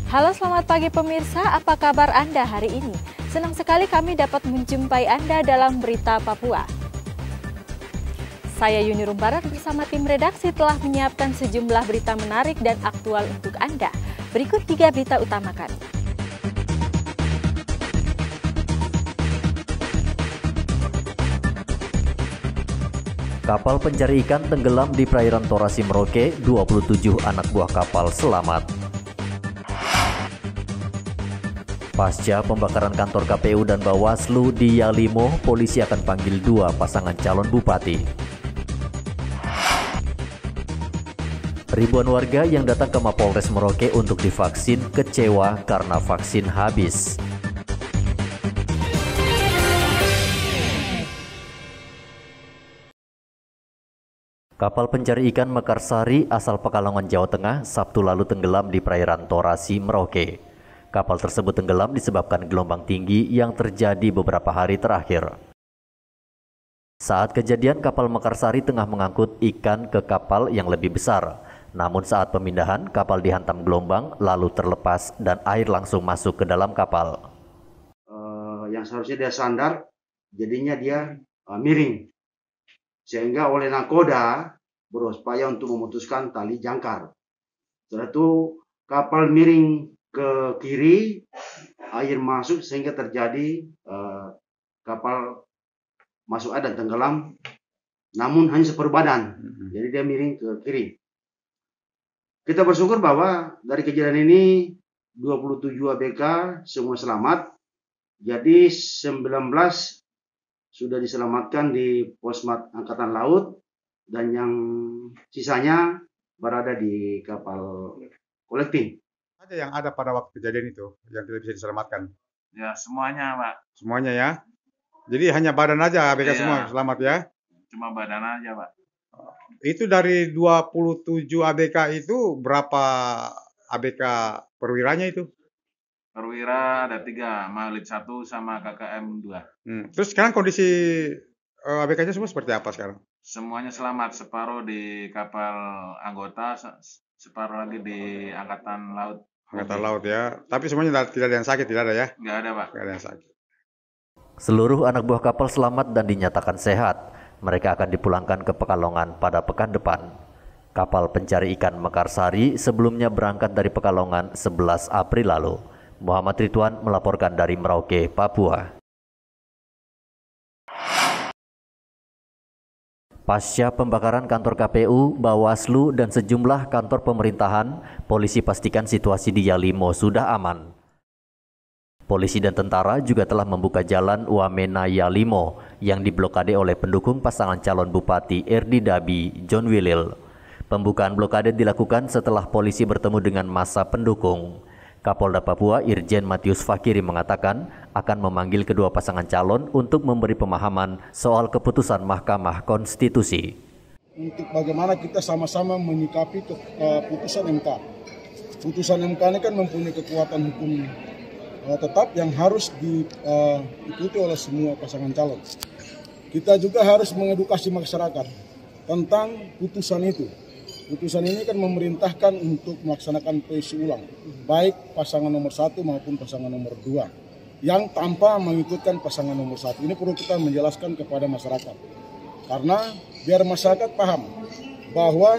Halo, selamat pagi pemirsa, apa kabar Anda hari ini? Senang sekali kami dapat menjumpai Anda dalam Berita Papua. Saya Yuni Rumbarat bersama tim redaksi telah menyiapkan sejumlah berita menarik dan aktual untuk Anda. Berikut 3 berita utama kami. Kapal pencari ikan tenggelam di perairan Torasi Merauke, 27 anak buah kapal selamat. Pasca pembakaran kantor KPU dan Bawaslu di Yalimo, polisi akan panggil 2 pasangan calon bupati. Ribuan warga yang datang ke Mapolres Merauke untuk divaksin kecewa karena vaksin habis. Kapal pencari ikan Mekarsari asal Pekalongan, Jawa Tengah, Sabtu lalu tenggelam di perairan Torasi Merauke. Kapal tersebut tenggelam disebabkan gelombang tinggi yang terjadi beberapa hari terakhir. Saat kejadian, kapal Mekarsari tengah mengangkut ikan ke kapal yang lebih besar. Namun saat pemindahan, kapal dihantam gelombang lalu terlepas dan air langsung masuk ke dalam kapal. Yang seharusnya dia sandar, jadinya dia miring. Sehingga oleh nakoda berupaya untuk memutuskan tali jangkar. Setelah itu kapal miring ke kiri, air masuk sehingga terjadi kapal masuk air dan tenggelam, namun hanya separuh badan. Jadi dia miring ke kiri. Kita bersyukur bahwa dari kejadian ini 27 ABK semua selamat. Jadi 19 sudah diselamatkan di Posmat Angkatan Laut dan yang sisanya berada di kapal kolektif. Yang ada pada waktu kejadian itu yang tidak bisa diselamatkan? Ya, semuanya, Pak. Semuanya ya. Jadi hanya badan aja ABK semua selamat ya? Cuma badan aja, Pak. Itu dari 27 ABK itu berapa ABK perwiranya itu? Perwira ada 3, Malit 1 sama KKM 2. Terus sekarang kondisi ABK-nya semua seperti apa sekarang? Semuanya selamat, separuh di kapal anggota, separuh lagi di Angkatan Laut. Angkatan Laut ya. Tapi semuanya tidak ada yang sakit, tidak ada ya? Nggak ada, Pak. Nggak ada yang sakit. Seluruh anak buah kapal selamat dan dinyatakan sehat. Mereka akan dipulangkan ke Pekalongan pada pekan depan. Kapal pencari ikan Mekarsari sebelumnya berangkat dari Pekalongan 11 April lalu. Muhammad Ridwan melaporkan dari Merauke, Papua. Pasca pembakaran kantor KPU, Bawaslu, dan sejumlah kantor pemerintahan, polisi pastikan situasi di Yalimo sudah aman. Polisi dan tentara juga telah membuka jalan Wamena Yalimo yang diblokade oleh pendukung pasangan calon bupati Erdi Dabi, John Willil. Pembukaan blokade dilakukan setelah polisi bertemu dengan massa pendukung. Kapolda Papua Irjen Matius Fakiri mengatakan akan memanggil kedua pasangan calon untuk memberi pemahaman soal keputusan Mahkamah Konstitusi. Untuk bagaimana kita sama-sama menyikapi keputusan MK. Putusan MK ini kan mempunyai kekuatan hukum tetap yang harus diikuti oleh semua pasangan calon. Kita juga harus mengedukasi masyarakat tentang putusan itu. Putusan ini kan memerintahkan untuk melaksanakan PSU ulang, baik pasangan nomor 1 maupun pasangan nomor 2, yang tanpa mengikutkan pasangan nomor 1. Ini perlu kita menjelaskan kepada masyarakat, karena biar masyarakat paham bahwa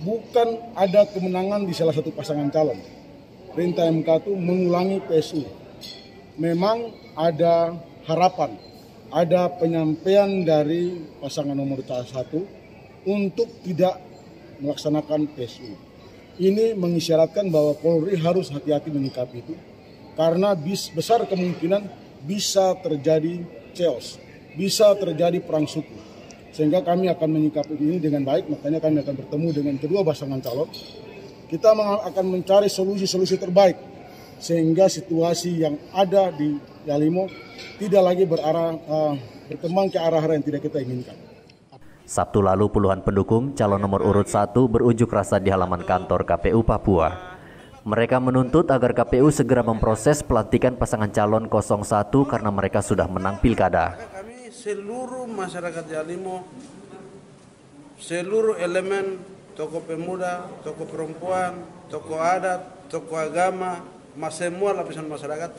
bukan ada kemenangan di salah satu pasangan calon. Perintah MK itu mengulangi PSU. Memang ada harapan, ada penyampaian dari pasangan nomor 1 untuk tidak melaksanakan PSU. Ini mengisyaratkan bahwa Polri harus hati-hati menyikapi itu, karena besar kemungkinan bisa terjadi chaos, bisa terjadi perang suku. Sehingga kami akan menyikapi ini dengan baik, makanya kami akan bertemu dengan kedua pasangan calon. Kita akan mencari solusi-solusi terbaik sehingga situasi yang ada di Yalimo tidak lagi berkembang ke arah-arah yang tidak kita inginkan. Sabtu lalu puluhan pendukung calon nomor urut 1 berunjuk rasa di halaman kantor KPU Papua. Mereka menuntut agar KPU segera memproses pelantikan pasangan calon 01 karena mereka sudah menang pilkada. Kami seluruh masyarakat Yalimo, seluruh elemen tokoh pemuda, tokoh perempuan, tokoh adat, tokoh agama, semua lapisan masyarakat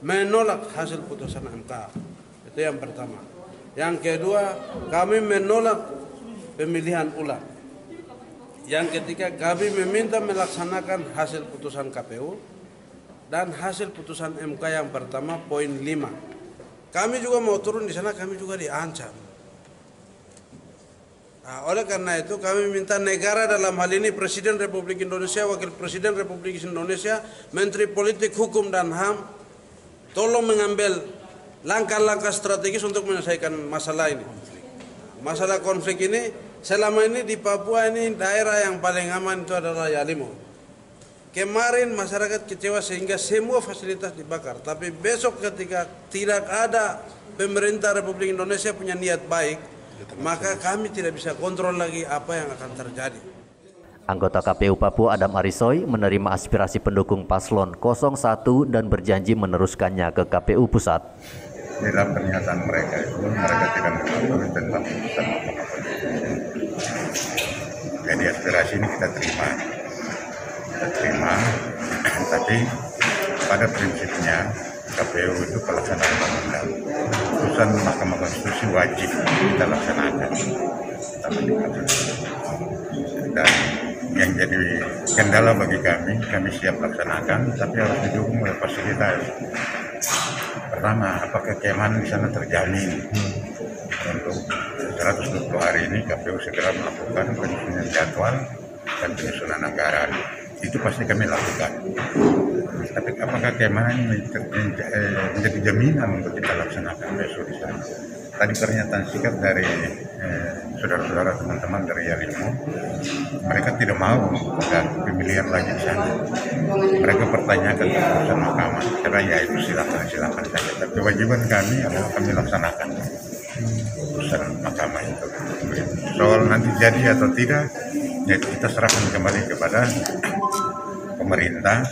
menolak hasil putusan MK. Itu yang pertama. Yang kedua, kami menolak pemilihan ulang. Yang ketiga, kami meminta melaksanakan hasil putusan KPU dan hasil putusan MK yang pertama poin 5. Kami juga mau turun di sana, kami juga diancam. Nah, oleh karena itu kami minta negara, dalam hal ini Presiden Republik Indonesia, Wakil Presiden Republik Indonesia, Menteri Politik Hukum dan HAM, tolong mengambil langkah-langkah strategis untuk menyelesaikan masalah ini. Masalah konflik ini, selama ini di Papua ini daerah yang paling aman itu adalah Yalimo. Kemarin masyarakat kecewa sehingga semua fasilitas dibakar. Tapi besok ketika tidak ada pemerintah Republik Indonesia punya niat baik, maka kami tidak bisa kontrol lagi apa yang akan terjadi. Anggota KPU Papua Adam Arisoy menerima aspirasi pendukung paslon 01 dan berjanji meneruskannya ke KPU Pusat. Dalam pernyataan mereka itu, mereka tidak mengakui tentang putusan Mahkamah Konstitusi. Jadi aspirasi ini kita terima, tapi pada prinsipnya KPU itu pelaksana undang-undang. Putusan Mahkamah Konstitusi wajib kita laksanakan. Dan yang jadi kendala bagi kami siap laksanakan, tapi harus didukung oleh fasilitas. Pertama, apakah keamanan di sana terjamin? Untuk 120 hari ini KPU segera melakukan penyusunan jadwal dan penyusunan anggaran. Itu pasti kami lakukan. Tapi apakah keamanan menjadi jaminan untuk kita laksanakan besok di sana? Tadi pernyataan sikap dari saudara-saudara teman-teman dari Yalimo, mereka tidak mau dan pemilihan lagi di sana. Mereka pertanyakan keputusan mahkamah, karena ya itu silakan saja. Tapi kewajiban kami adalah kami laksanakan keputusan mahkamah itu. Soal nanti jadi atau tidak, ya kita serahkan kembali kepada pemerintah,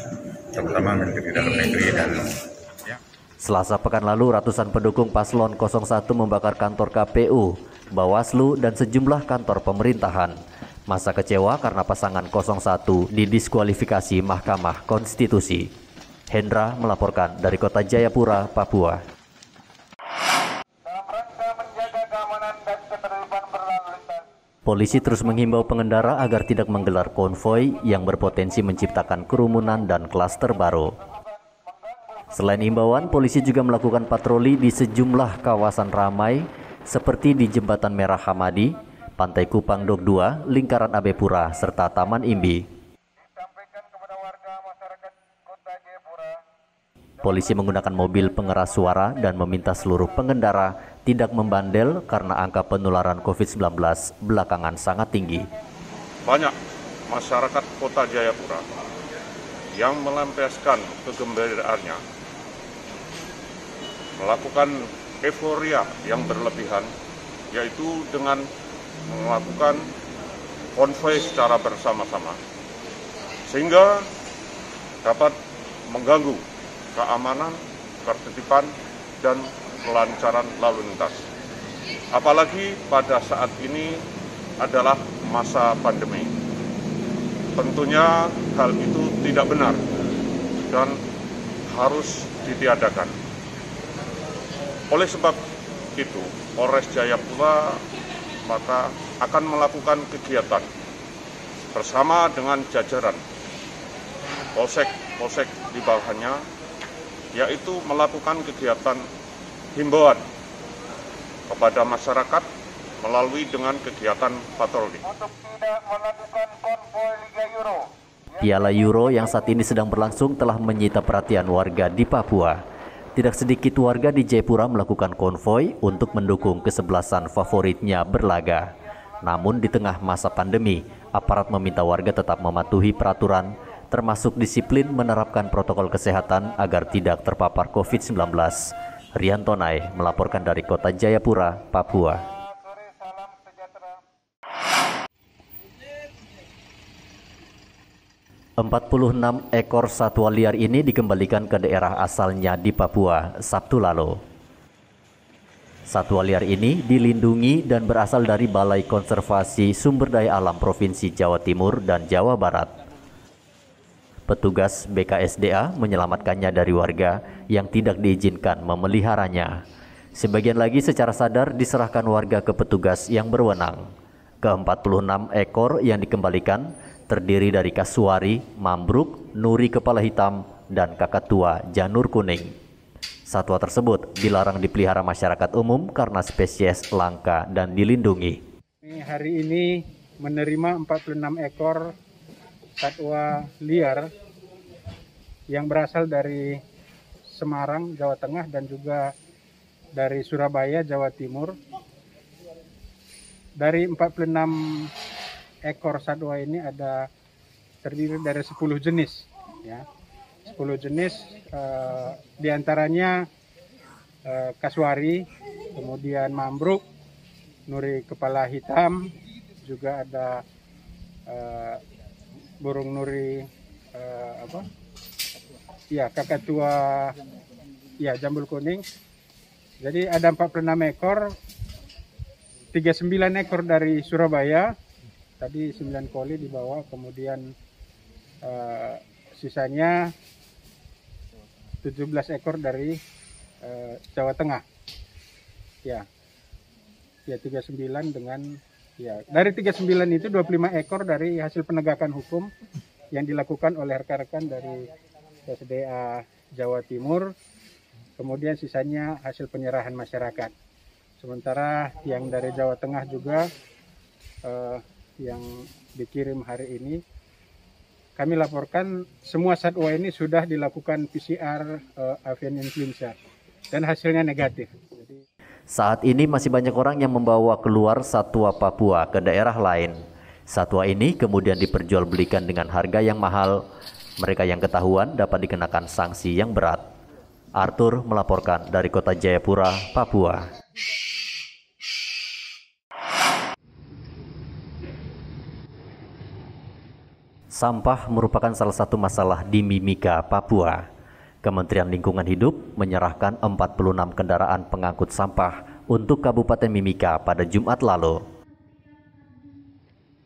terutama Menteri Dalam Negeri dan Selasa pekan lalu, ratusan pendukung paslon 01 membakar kantor KPU, Bawaslu, dan sejumlah kantor pemerintahan. Masa kecewa karena pasangan 01 didiskualifikasi Mahkamah Konstitusi. Hendra melaporkan dari Kota Jayapura, Papua. Polisi terus menghimbau pengendara agar tidak menggelar konvoi yang berpotensi menciptakan kerumunan dan klaster baru. Selain imbauan, polisi juga melakukan patroli di sejumlah kawasan ramai seperti di Jembatan Merah Hamadi, Pantai Kupang Dok 2, Lingkaran Abepura, serta Taman Imbi. Polisi menggunakan mobil pengeras suara dan meminta seluruh pengendara tidak membandel karena angka penularan COVID-19 belakangan sangat tinggi. Banyak masyarakat Kota Jayapura yang melampiaskan kegembiraannya, melakukan euforia yang berlebihan, yaitu dengan melakukan konvoi secara bersama-sama, sehingga dapat mengganggu keamanan, ketertiban, dan kelancaran lalu lintas. Apalagi pada saat ini adalah masa pandemi. Tentunya hal itu tidak benar dan harus ditiadakan. Oleh sebab itu, Polres Jayapura maka akan melakukan kegiatan bersama dengan jajaran polsek di bawahnya, yaitu melakukan kegiatan himbauan kepada masyarakat melalui dengan kegiatan patroli. Piala Euro yang saat ini sedang berlangsung telah menyita perhatian warga di Papua. Tidak sedikit warga di Jayapura melakukan konvoi untuk mendukung kesebelasan favoritnya berlaga. Namun di tengah masa pandemi, aparat meminta warga tetap mematuhi peraturan, termasuk disiplin menerapkan protokol kesehatan agar tidak terpapar COVID-19. Rian Tonai melaporkan dari Kota Jayapura, Papua. 46 ekor satwa liar ini dikembalikan ke daerah asalnya di Papua Sabtu lalu. Satwa liar ini dilindungi dan berasal dari Balai Konservasi Sumber Daya Alam Provinsi Jawa Timur dan Jawa Barat. Petugas BKSDA menyelamatkannya dari warga yang tidak diizinkan memeliharanya. Sebagian lagi secara sadar diserahkan warga ke petugas yang berwenang. Ke-46 ekor yang dikembalikan terdiri dari kasuari, mambruk, nuri kepala hitam, dan kakatua janur kuning. Satwa tersebut dilarang dipelihara masyarakat umum karena spesies langka dan dilindungi. Hari ini menerima 46 ekor satwa liar yang berasal dari Semarang, Jawa Tengah dan juga dari Surabaya, Jawa Timur. Dari 46 ekor satwa ini terdiri dari 10 jenis, ya. 10 jenis, diantaranya kasuari, kemudian mambruk, nuri kepala hitam, juga ada burung nuri kakatua, jambul kuning. Jadi ada 46 ekor, 39 ekor dari Surabaya, tadi 9 koli dibawa, kemudian sisanya 17 ekor dari Jawa Tengah. Ya 39 dengan dari 39 itu 25 ekor dari hasil penegakan hukum yang dilakukan oleh rekan-rekan dari SDA Jawa Timur, kemudian sisanya hasil penyerahan masyarakat. Sementara yang dari Jawa Tengah juga yang dikirim hari ini, kami laporkan semua satwa ini sudah dilakukan PCR avian influenza dan hasilnya negatif. Saat ini masih banyak orang yang membawa keluar satwa Papua ke daerah lain. Satwa ini kemudian diperjualbelikan dengan harga yang mahal. Mereka yang ketahuan dapat dikenakan sanksi yang berat. Arthur melaporkan dari Kota Jayapura, Papua. Sampah merupakan salah satu masalah di Mimika, Papua. Kementerian Lingkungan Hidup menyerahkan 46 kendaraan pengangkut sampah untuk Kabupaten Mimika pada Jumat lalu.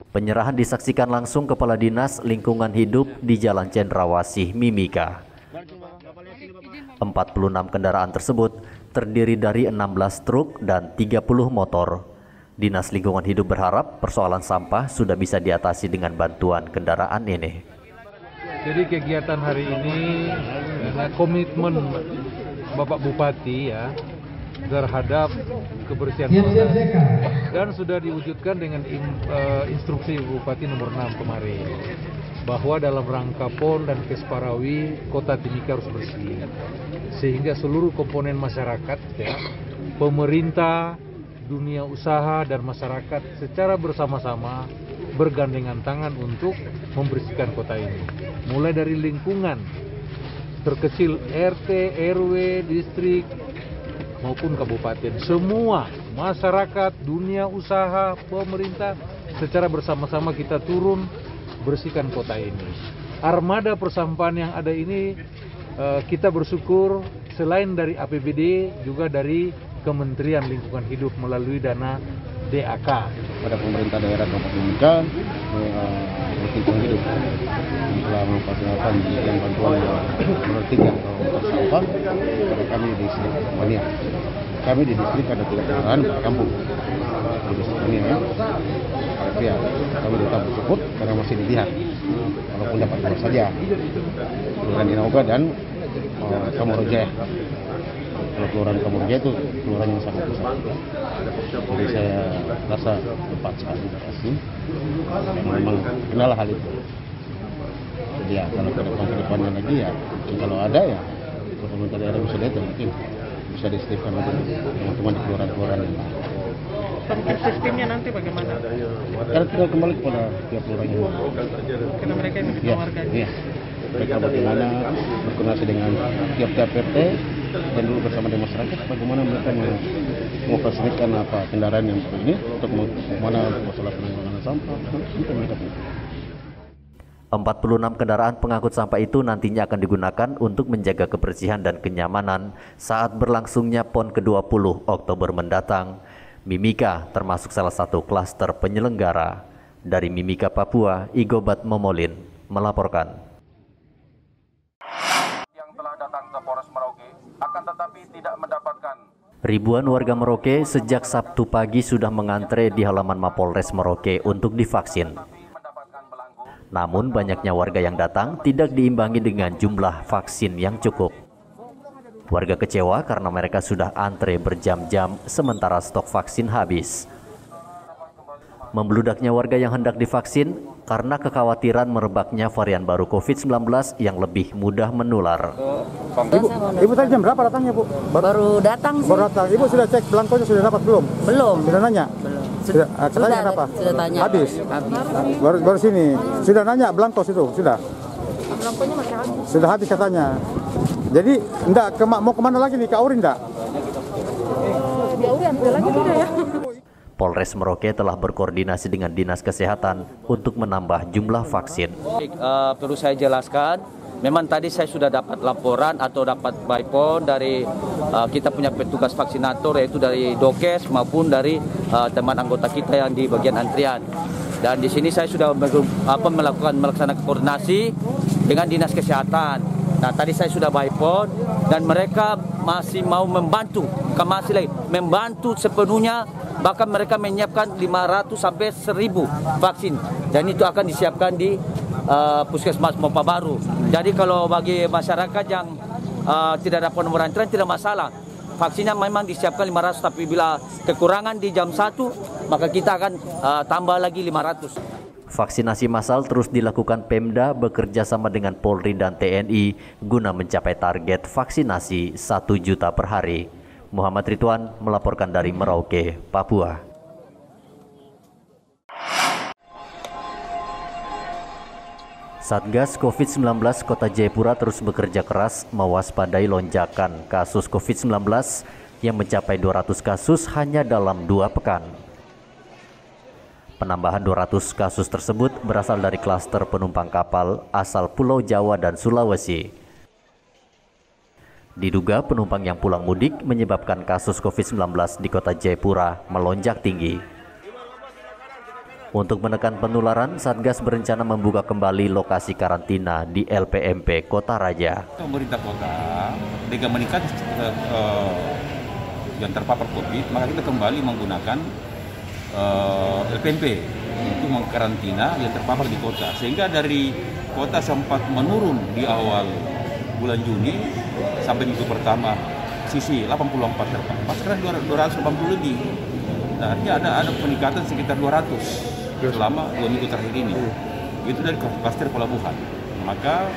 Penyerahan disaksikan langsung Kepala Dinas Lingkungan Hidup di Jalan Cendrawasih, Mimika. 46 kendaraan tersebut terdiri dari 16 truk dan 30 motor. Dinas Lingkungan Hidup berharap persoalan sampah sudah bisa diatasi dengan bantuan kendaraan ini. Jadi kegiatan hari ini karena komitmen Bapak Bupati ya terhadap kebersihan kota dan sudah diwujudkan dengan instruksi Bupati nomor 6 kemarin bahwa dalam rangka PON dan Kesparawi kota Timika harus bersih, sehingga seluruh komponen masyarakat ya, pemerintah, dunia usaha dan masyarakat secara bersama-sama bergandengan tangan untuk membersihkan kota ini. Mulai dari lingkungan terkecil RT, RW, distrik maupun kabupaten. Semua masyarakat, dunia usaha, pemerintah secara bersama-sama kita turun bersihkan kota ini. Armada persampahan yang ada ini kita bersyukur selain dari APBD juga dari Kementerian Lingkungan Hidup melalui dana DAK. Pada pemerintah daerah Kabupaten Mimika, Lingkungan Hidup telah memfasilitasi memberikan bantuan nomor 3 untuk sampah pada kami di distrik Mania. Kami di distrik ada 3 kelurahan kampung di distrik Mania ya. Tapi ya kami tetap bersyukur karena masih dilihat, walaupun dapat 2 saja, Kelurahan Inaoga dan Kamorojaya. Kalau Kelurahan Kamorojaya itu kelurahan yang sangat besar. Jadi saya rasa tepat sekali kasih. Memang kenal hal itu. Jadi ya kalau ke depannya lagi ya, kalau ada ya pemerintah daerah bisa lihat mungkin bisa disertikan lagi teman-teman di kelurahan-kelurahan ini. Untuk sistemnya nanti bagaimana? Karena tinggal kembali kepada pihak kelurahannya. Karena mereka yang ditawarkan. Iya. Mereka bagaimana berkoordinasi dengan tiap-tiap RT dan dulu bersama dengan masyarakat bagaimana mereka memfasilitkan kendaraan yang seperti ini untuk bagaimana masalah penanggulangan sampah itu mereka punya. 46 kendaraan pengangkut sampah itu nantinya akan digunakan untuk menjaga kebersihan dan kenyamanan saat berlangsungnya PON ke-20 Oktober mendatang. Mimika termasuk salah satu klaster penyelenggara. Dari Mimika, Papua, Igobat Momolin melaporkan. tetapi tidak mendapatkan. Ribuan warga Merauke sejak Sabtu pagi sudah mengantre di halaman Mapolres Merauke untuk divaksin. Namun banyaknya warga yang datang tidak diimbangi dengan jumlah vaksin yang cukup. Warga kecewa karena mereka sudah antre berjam-jam sementara stok vaksin habis. Membludaknya warga yang hendak divaksin karena kekhawatiran merebaknya varian baru COVID-19 yang lebih mudah menular. Ibu tadi jam berapa datangnya, Bu? Baru datang sih. Baru datang. Ibu sudah cek belangkonya sudah dapat belum? Belum. Sudah nanya? Belum. Sudah kenapa? Sudah tanya. Habis? Baru sini. Sudah nanya belangko situ? Sudah? Belangkonya masih habis. Sudah habis katanya. Jadi enggak mau kemana lagi nih? Ke Aurin enggak? Di Aurin lagi tidak ya? Polres Merauke telah berkoordinasi dengan Dinas Kesehatan untuk menambah jumlah vaksin. Perlu saya jelaskan, memang tadi saya sudah dapat laporan atau dapat by phone dari kita punya petugas vaksinator, yaitu dari Dokes maupun dari teman anggota kita yang di bagian antrian. Dan di sini saya sudah melaksanakan koordinasi dengan Dinas Kesehatan. Nah, tadi saya sudah by phone dan mereka masih mau membantu, membantu sepenuhnya. Bahkan mereka menyiapkan 500 sampai 1000 vaksin dan itu akan disiapkan di Puskesmas Mopa Baru. Jadi kalau bagi masyarakat yang tidak dapat nomor antrian tidak masalah. Vaksinnya memang disiapkan 500, tapi bila kekurangan di jam 1 maka kita akan tambah lagi 500. Vaksinasi massal terus dilakukan Pemda bekerja sama dengan Polri dan TNI guna mencapai target vaksinasi 1 juta per hari. Muhammad Ridwan melaporkan dari Merauke, Papua. Satgas COVID-19 Kota Jayapura terus bekerja keras mewaspadai lonjakan kasus COVID-19 yang mencapai 200 kasus hanya dalam 2 pekan. Penambahan 200 kasus tersebut berasal dari klaster penumpang kapal asal Pulau Jawa dan Sulawesi. Diduga penumpang yang pulang mudik menyebabkan kasus COVID-19 di Kota Jayapura melonjak tinggi. Untuk menekan penularan, Satgas berencana membuka kembali lokasi karantina di LPMP Kota Raja. Pemerintah kota dengan meningkat yang terpapar COVID, maka kita kembali menggunakan LPMP untuk mengkarantina yang terpapar di kota. Sehingga dari kota sempat menurun di awal bulan Juni sampai minggu pertama sisi 84 terpapar, sekarang 280 lebih. Nah, artinya ada peningkatan sekitar 200 selama 2 minggu terakhir ini. Itu dari klaster pelabuhan. Maka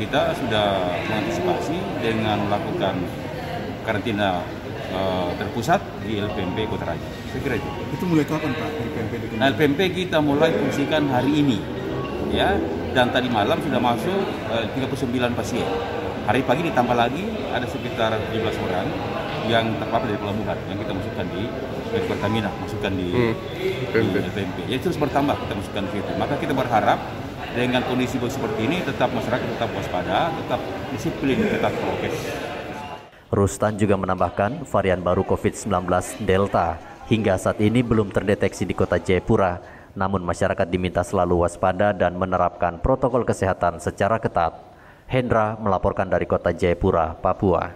kita sudah mengantisipasi dengan melakukan karantina terpusat di LPMP Kota Raja. Saya kira itu. Itu mulai kapan, Pak? LPMP Nah, LPMP kita mulai fungsikan hari ini, ya. Dan tadi malam sudah masuk 39 pasien. Hari pagi ditambah lagi ada sekitar 17 orang yang terpapar dari pelabuhan yang kita masukkan di Pertamina, masukkan di LPMP. Ya, terus bertambah kita masukkan ke situ. Maka kita berharap dengan kondisi seperti ini tetap masyarakat tetap waspada, tetap disiplin, tetap prokes. Rustan juga menambahkan varian baru COVID-19 Delta hingga saat ini belum terdeteksi di Kota Jayapura, namun masyarakat diminta selalu waspada dan menerapkan protokol kesehatan secara ketat. Hendra melaporkan dari Kota Jayapura, Papua.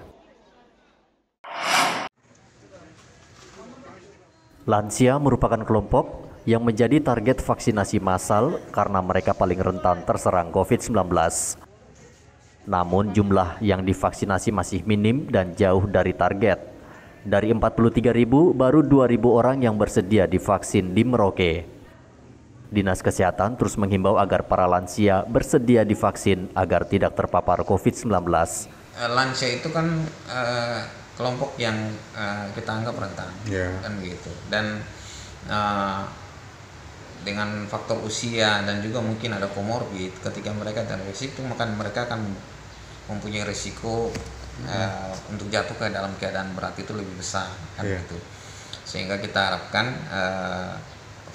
Lansia merupakan kelompok yang menjadi target vaksinasi massal karena mereka paling rentan terserang COVID-19. Namun jumlah yang divaksinasi masih minim dan jauh dari target. Dari 43.000, baru 2.000 orang yang bersedia divaksin di Merauke. Dinas Kesehatan terus menghimbau agar para lansia bersedia divaksin agar tidak terpapar COVID-19. Lansia itu kan kelompok yang kita anggap rentan, kan gitu. Dan dengan faktor usia dan juga mungkin ada komorbid, ketika mereka terinfeksi itu maka mereka akan mempunyai risiko untuk jatuh ke dalam keadaan berat itu lebih besar, kan gitu. Sehingga kita harapkan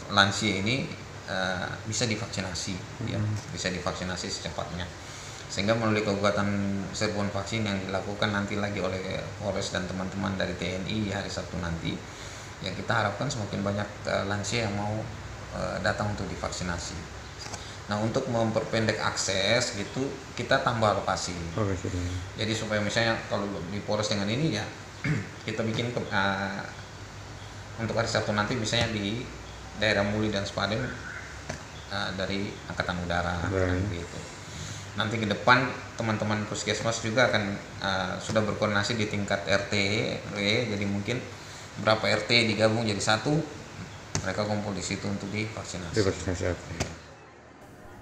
lansia ini bisa divaksinasi, ya, bisa divaksinasi secepatnya. Sehingga melalui kegiatan serbuan vaksin yang dilakukan nanti lagi oleh Polres dan teman-teman dari TNI hari Sabtu nanti, yang kita harapkan semakin banyak lansia yang mau datang untuk divaksinasi. Nah, untuk memperpendek akses gitu, kita tambah lokasi. Jadi supaya misalnya kalau di Polres dengan ini ya kita bikin untuk hari Sabtu nanti misalnya di daerah Muli dan Sepadan dari Angkatan Udara gitu. Nanti ke depan teman-teman puskesmas juga akan sudah berkoordinasi di tingkat RT RW, jadi mungkin berapa RT digabung jadi satu, mereka kumpul di situ untuk divaksinasi.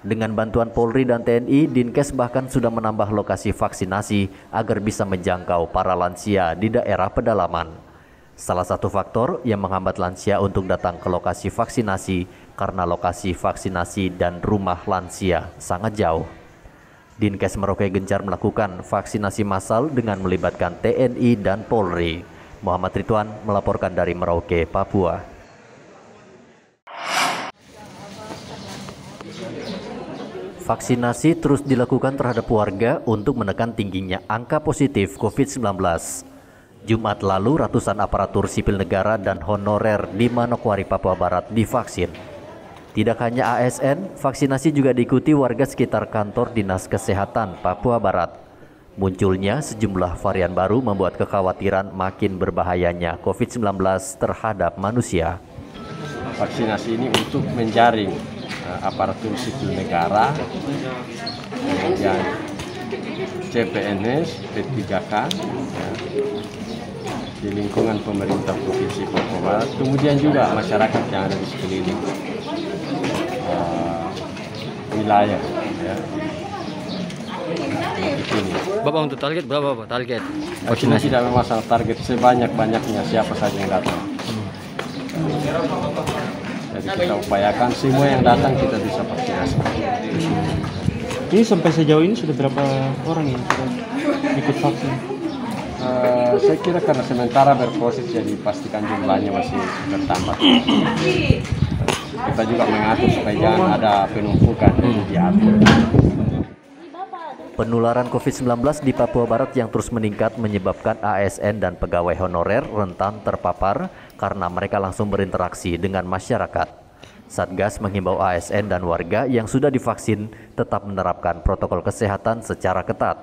Dengan bantuan Polri dan TNI, Dinkes bahkan sudah menambah lokasi vaksinasi agar bisa menjangkau para lansia di daerah pedalaman. Salah satu faktor yang menghambat lansia untuk datang ke lokasi vaksinasi karena lokasi vaksinasi dan rumah lansia sangat jauh. Dinkes Merauke gencar melakukan vaksinasi massal dengan melibatkan TNI dan Polri. Muhammad Ridwan melaporkan dari Merauke, Papua. Vaksinasi terus dilakukan terhadap warga untuk menekan tingginya angka positif COVID-19. Jumat lalu, ratusan aparatur sipil negara dan honorer di Manokwari, Papua Barat divaksin. Tidak hanya ASN, vaksinasi juga diikuti warga sekitar kantor Dinas Kesehatan Papua Barat. Munculnya sejumlah varian baru membuat kekhawatiran makin berbahayanya COVID-19 terhadap manusia. Vaksinasi ini untuk menjaring aparatur sipil negara, kemudian CPNS, P3K, di lingkungan pemerintah Provinsi Papua Barat, kemudian juga masyarakat yang ada di sekeliling wilayah. Ya. Bapak untuk target berapa Bapak? Target vaksinasi tidak masalah target, sebanyak-banyaknya siapa saja yang datang. Jadi kita upayakan semua yang datang kita bisa vaksinasi. Ini sampai sejauh ini sudah berapa orang yang sudah ikut vaksin? Saya kira karena sementara berproses jadi pastikan jumlahnya masih bertambah. Kita juga mengatur supaya jangan ada penumpukan di atur. Penularan COVID-19 di Papua Barat yang terus meningkat menyebabkan ASN dan pegawai honorer rentan terpapar karena mereka langsung berinteraksi dengan masyarakat. Satgas menghimbau ASN dan warga yang sudah divaksin tetap menerapkan protokol kesehatan secara ketat.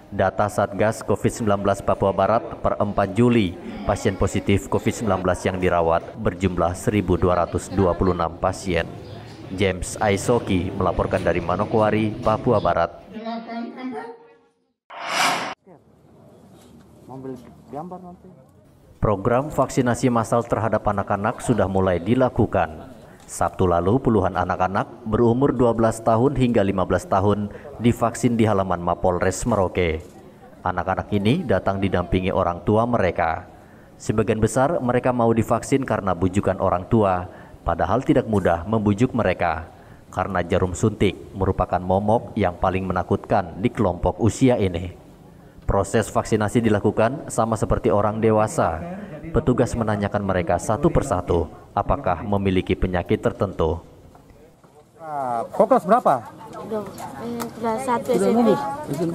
Data Satgas COVID-19 Papua Barat per 4 Juli, pasien positif COVID-19 yang dirawat berjumlah 1.226 pasien. James Aisoki melaporkan dari Manokwari, Papua Barat. Program vaksinasi massal terhadap anak-anak sudah mulai dilakukan. Sabtu lalu puluhan anak-anak berumur 12 tahun hingga 15 tahun divaksin di halaman Mapolres Merauke. Anak-anak ini datang didampingi orang tua mereka. Sebagian besar mereka mau divaksin karena bujukan orang tua, padahal tidak mudah membujuk mereka. Karena jarum suntik merupakan momok yang paling menakutkan di kelompok usia ini. Proses vaksinasi dilakukan sama seperti orang dewasa. Petugas menanyakan mereka satu persatu apakah memiliki penyakit tertentu. Kok kelas berapa? Kelas 1 SMP.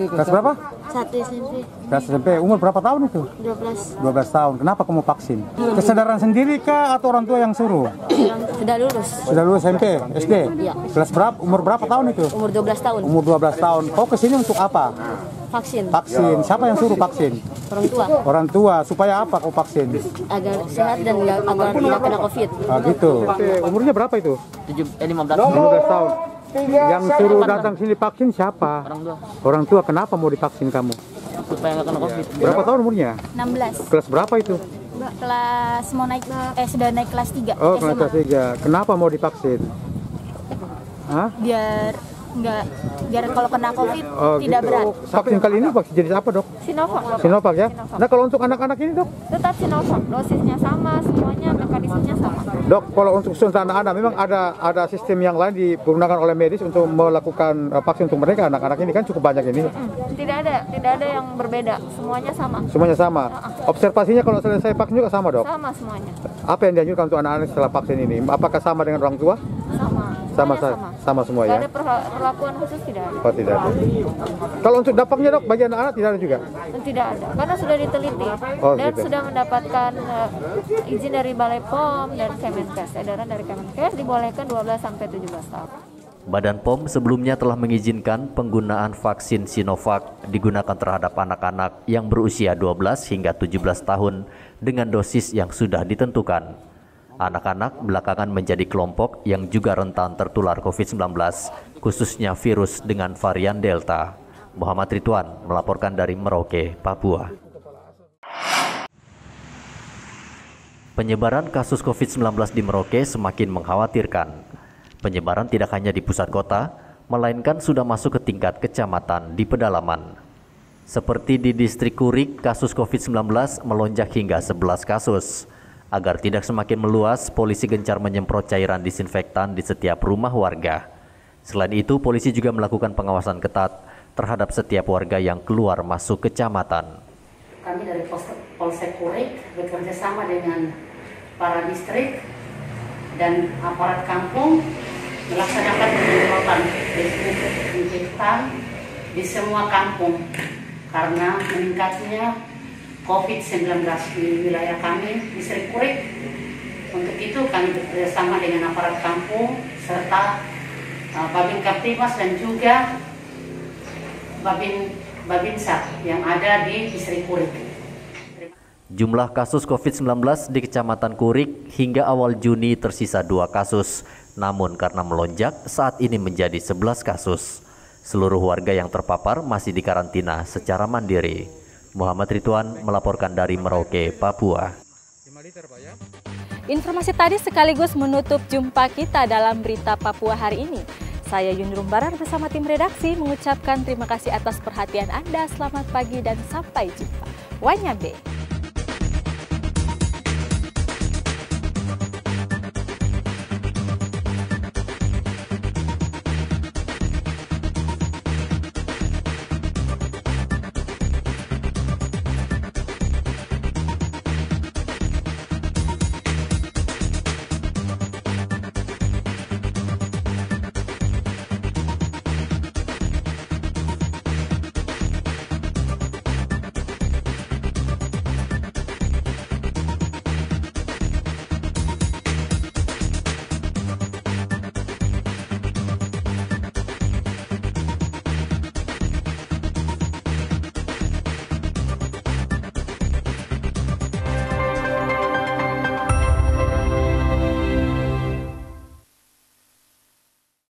Kelas berapa? 1 SMP. Kelas SMP. Umur berapa tahun itu? 12. 12 tahun. Kenapa kamu vaksin? Kesadaran sendiri kah atau orang tua yang suruh? Sudah lulus. Sudah lulus SMP, SD? Iya. Kelas berapa? Umur berapa tahun itu? Umur 12 tahun. Umur 12 tahun. Kau kesini untuk apa? Vaksin. Vaksin. Siapa yang suruh vaksin? Orang tua. Orang tua. Supaya apa kau vaksin? Agar sehat dan agar tidak kena COVID. Ah, gitu. Umurnya berapa itu? 15 tahun. Yang suruh datang sini vaksin siapa? Orang tua. Orang tua. Kenapa mau divaksin kamu? Supaya nggak kena COVID. Berapa tahun umurnya? 16. Kelas berapa itu? Kelas mau naik sudah naik kelas 3. Oh, kelas 3. Kenapa mau divaksin? Hah? Biar kalau kena COVID tidak gitu. berat. Vaksin kali ini vaksin jenis apa, Dok? Sinovac. Sinovac ya. Nah, kalau untuk anak-anak ini, Dok? Tetap Sinovac. Dosisnya sama, semuanya mekanismenya sama. Dok, kalau untuk anak-anak memang ada sistem yang lain digunakan oleh medis untuk melakukan vaksin untuk mereka. Anak-anak ini kan cukup banyak ini. Tidak ada yang berbeda. Semuanya sama. Semuanya sama. Observasinya kalau selesai vaksin juga sama, Dok? Sama semuanya. Apa yang dianjurkan untuk anak-anak setelah vaksin ini? Apakah sama dengan orang tua? Sama semua ya. Ada perlakuan khusus tidak ada. Oh, tidak ada. Kalau untuk dampaknya, Dok, bagi anak-anak tidak ada juga? Tidak ada, karena sudah diteliti dan gitu. Sudah mendapatkan izin dari Balai POM dan Kemenkes. Edaran dari Kemenkes dibolehkan 12 sampai 17 tahun. Badan POM sebelumnya telah mengizinkan penggunaan vaksin Sinovac digunakan terhadap anak-anak yang berusia 12 hingga 17 tahun dengan dosis yang sudah ditentukan. Anak-anak belakangan menjadi kelompok yang juga rentan tertular COVID-19, khususnya virus dengan varian Delta. Muhammad Ridwan melaporkan dari Merauke, Papua. Penyebaran kasus COVID-19 di Merauke semakin mengkhawatirkan. Penyebaran tidak hanya di pusat kota, melainkan sudah masuk ke tingkat kecamatan di pedalaman. Seperti di distrik Kurik, kasus COVID-19 melonjak hingga 11 kasus. Agar tidak semakin meluas, polisi gencar menyemprot cairan disinfektan di setiap rumah warga. Selain itu, polisi juga melakukan pengawasan ketat terhadap setiap warga yang keluar masuk kecamatan. Kami dari Polsek Kurik bekerja sama dengan para distrik dan aparat kampung melaksanakan penyemprotan desinfektan di semua kampung karena meningkatnya COVID-19 di wilayah kami, distrik Kurik. Untuk itu kami bekerja sama dengan aparat kampung serta Babin Kaptimas dan juga Babinsa yang ada di distrik Kurik. Jumlah kasus COVID-19 di Kecamatan Kurik hingga awal Juni tersisa 2 kasus, namun karena melonjak saat ini menjadi 11 kasus. Seluruh warga yang terpapar masih dikarantina secara mandiri. Muhammad Ridwan melaporkan dari Merauke, Papua. Informasi tadi sekaligus menutup jumpa kita dalam berita Papua hari ini. Saya Yuni Rumbaran bersama tim redaksi mengucapkan terima kasih atas perhatian Anda. Selamat pagi dan sampai jumpa. Wanyabe.